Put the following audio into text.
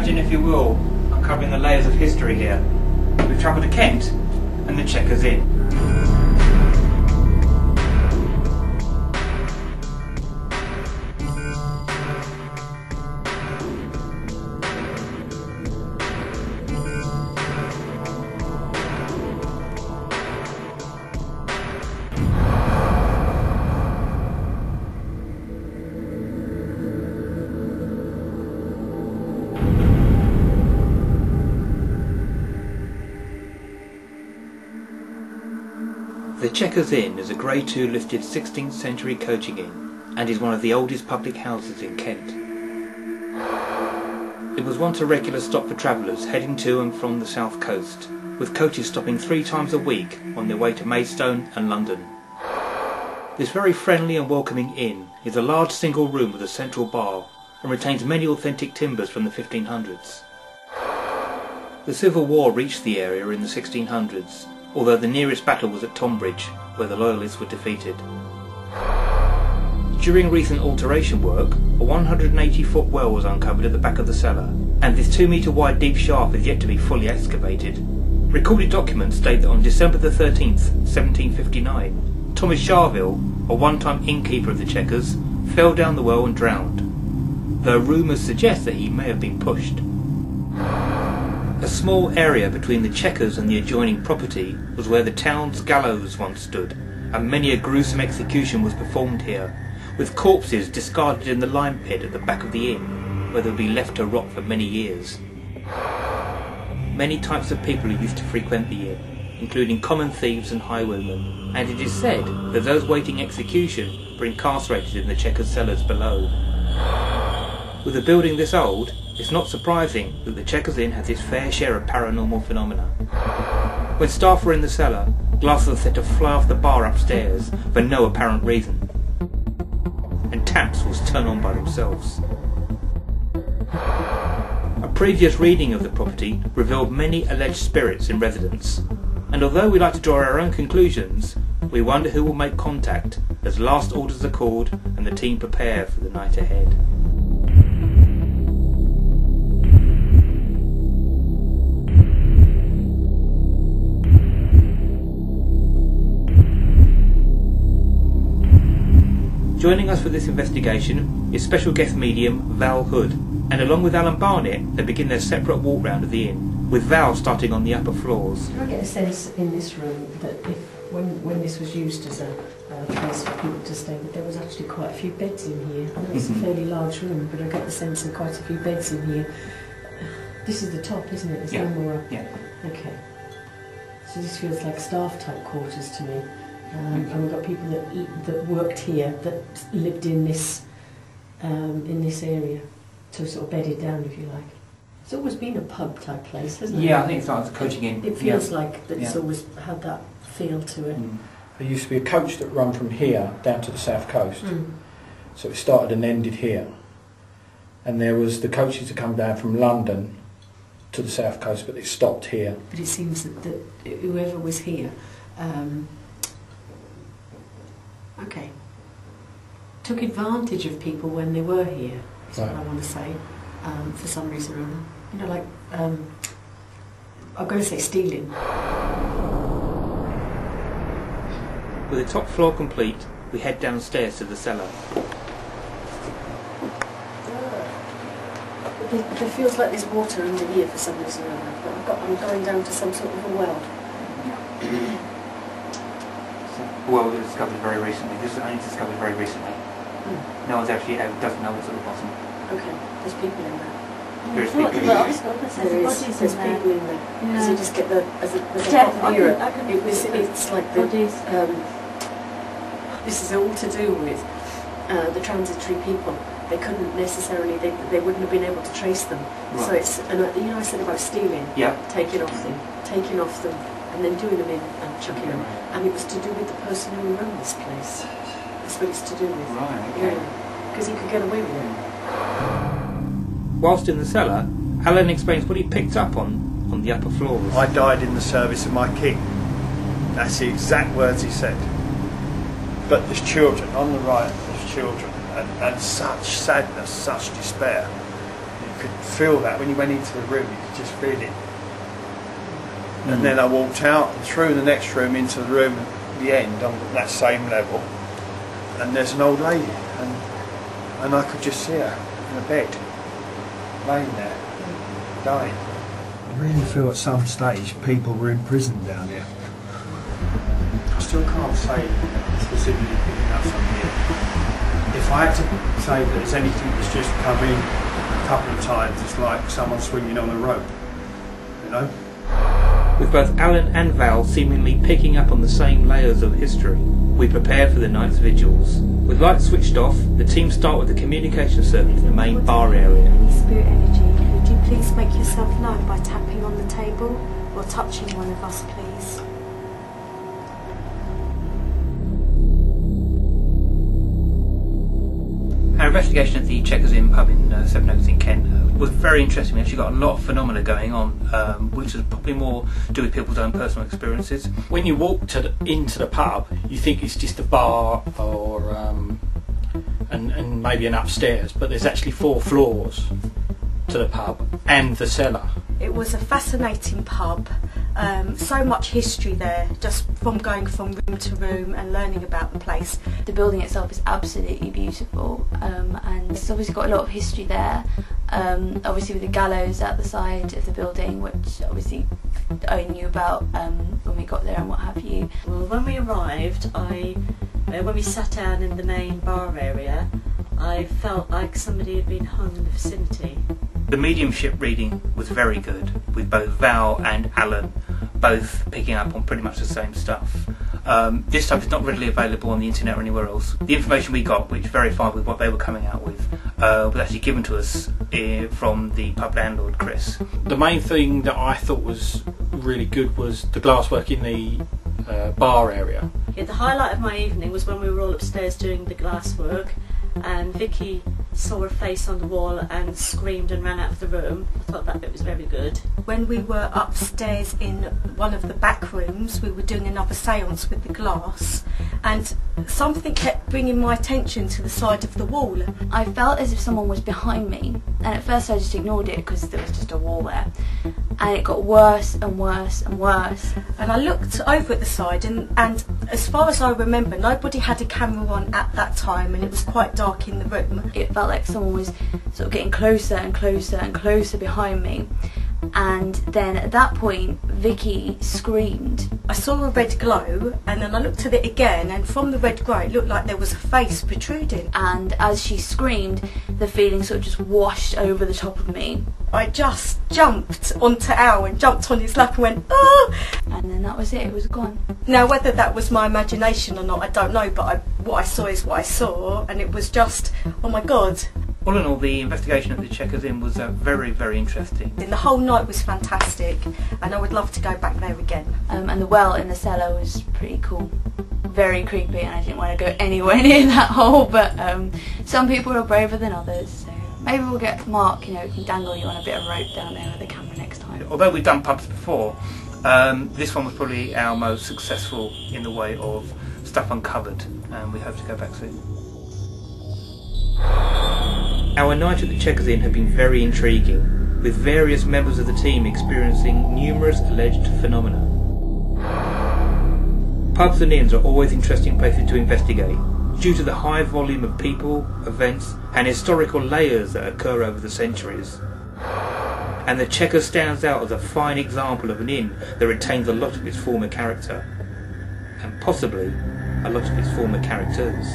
Imagine, if you will, uncovering the layers of history here. We've travelled to Kent and the Chequers Inn. The Chequers Inn is a Grade II listed 16th century coaching inn and is one of the oldest public houses in Kent. It was once a regular stop for travellers heading to and from the south coast, with coaches stopping 3 times a week on their way to Maidstone and London. This very friendly and welcoming inn is a large single room with a central bar and retains many authentic timbers from the 1500s. The Civil War reached the area in the 1600s, although the nearest battle was at Tonbridge, where the Loyalists were defeated. During recent alteration work, a 180-foot well was uncovered at the back of the cellar, and this 2-metre wide deep shaft is yet to be fully excavated. Recorded documents state that on December the 13th, 1759, Thomas Charville, a one-time innkeeper of the Chequers, fell down the well and drowned, though rumours suggest that he may have been pushed. A small area between the Chequers and the adjoining property was where the town's gallows once stood, and many a gruesome execution was performed here, with corpses discarded in the lime pit at the back of the inn, where they would be left to rot for many years. Many types of people used to frequent the inn, including common thieves and highwaymen, and it is said that those waiting execution were incarcerated in the Chequers cellars below. With a building this old, it's not surprising that the Chequers Inn has its fair share of paranormal phenomena. When staff were in the cellar, glasses were said to fly off the bar upstairs for no apparent reason, and taps would turn on by themselves. A previous reading of the property revealed many alleged spirits in residence, and although we like to draw our own conclusions, we wonder who will make contact as last orders are called and the team prepare for the night ahead. Joining us for this investigation is special guest medium Val Hood, and along with Alan Barnett they begin their separate walk round of the inn, with Val starting on the upper floors. I get a sense in this room that when this was used as a place for people to stay, that there was actually quite a few beds in here. I know it's a fairly large room, but I get the sense of quite a few beds in here. This is the top, isn't it? There's no more up. Yeah. Okay. So this feels like staff type quarters to me. And we've got people that worked here, that lived in this area, so sort of bedded down, if you like. It's always been a pub type place, hasn't it? Yeah, I think it's like coaching in. It feels like that it's always had that feel to it. There used to be a coach that ran from here down to the south coast. So it started and ended here. And there was the coaches that come down from London to the south coast, but they stopped here. But it seems that whoever was here, took advantage of people when they were here, is what I want to say, for some reason or other. You know, like, I'm going to say stealing. With the top floor complete, we head downstairs to the cellar. It feels like there's water under here for some reason or other, but I'm going down to some sort of a well. Well, it was discovered very recently. This was only discovered very recently. No one's actually doesn't know what's at the bottom. Okay, there's people in there. There's people in there. There's people in there. Because you just get as a pop mirror. It's like this is all to do with the transitory people. They couldn't necessarily, they wouldn't have been able to trace them. Right. So it's, and you know I said about stealing, taking off them, and then doing them in and chucking them. And it was to do with the person who ran this place. That's what it's to do with. Right, okay. Because he could get away with it. Whilst in the cellar, Alan explains what he picked up on the upper floors. I died in the service of my king. That's the exact words he said. But there's children, on the right there's children, and such sadness, such despair. could feel that when you went into the room, you could just feel it. And then I walked out and through the next room into the room at the end on that same level, and there's an old lady, and I could just see her in a bed, laying there, dying. I really feel at some stage people were in prison down here. I still can't say specifically picking up from here. If I had to say that there's anything that's just come in a couple of times, it's like someone swinging on a rope, you know? With both Alan and Val seemingly picking up on the same layers of history, we prepare for the night's vigils. With lights switched off, the team start with the communication circuit to the main bar area. Any spirit energy, could you please make yourself known by tapping on the table or touching one of us, please? Our investigation at the Chequers Inn pub in Seven Oaks in Kent was very interesting. We actually got a lot of phenomena going on, which was probably more to do with people's own personal experiences. When you walk into the pub, you think it's just a bar or and maybe an upstairs, but there's actually 4 floors to the pub and the cellar. It was a fascinating pub. So much history there, just from going from room to room and learning about the place. The building itself is absolutely beautiful, and it's obviously got a lot of history there. Obviously with the gallows at the side of the building, which obviously I knew about when we got there and what have you. Well, when we arrived, when we sat down in the main bar area, I felt like somebody had been hung in the vicinity. The mediumship reading was very good, with both Val and Alan both picking up on pretty much the same stuff. This stuff is not readily available on the internet or anywhere else. The information we got, which verified with what they were coming out with, was actually given to us from the pub landlord, Chris. The main thing that I thought was really good was the glasswork in the bar area. Yeah, the highlight of my evening was when we were all upstairs doing the glasswork, and Vicky saw a face on the wall and screamed and ran out of the room. I thought that bit was very good. When we were upstairs in one of the back rooms, we were doing another séance with the glass, and something kept bringing my attention to the side of the wall. I felt as if someone was behind me, and at first I just ignored it because there was just a wall there, and it got worse and worse and worse. And I looked over at the side, and as far as I remember, nobody had a camera on at that time, and it was quite dark in the room. It felt like someone was sort of getting closer and closer and closer behind me, and then at that point Vicky screamed. I saw a red glow, and then I looked at it again, and from the red glow it looked like there was a face protruding. And as she screamed, the feeling sort of just washed over the top of me. I just jumped onto Al and jumped on his lap and went, "Oh!" And then that was it, it was gone. Now, whether that was my imagination or not, I don't know, but what I saw is what I saw, and it was just, oh my God. All in all, the investigation at the Chequers Inn was very, very interesting. And the whole night was fantastic, and I would love to go back there again. And the well in the cellar was pretty cool. Very creepy, and I didn't want to go anywhere near that hole, but some people are braver than others, so maybe we'll get Mark, we can dangle you on a bit of rope down there with the camera next time. Although we've done pubs before, this one was probably our most successful in the way of stuff uncovered, and we hope to go back soon. Our night at the Chequers Inn had been very intriguing, with various members of the team experiencing numerous alleged phenomena. Pubs and inns are always interesting places to investigate, due to the high volume of people, events and historical layers that occur over the centuries. And the Chequers stands out as a fine example of an inn that retains a lot of its former character, and possibly a lot of its former characters.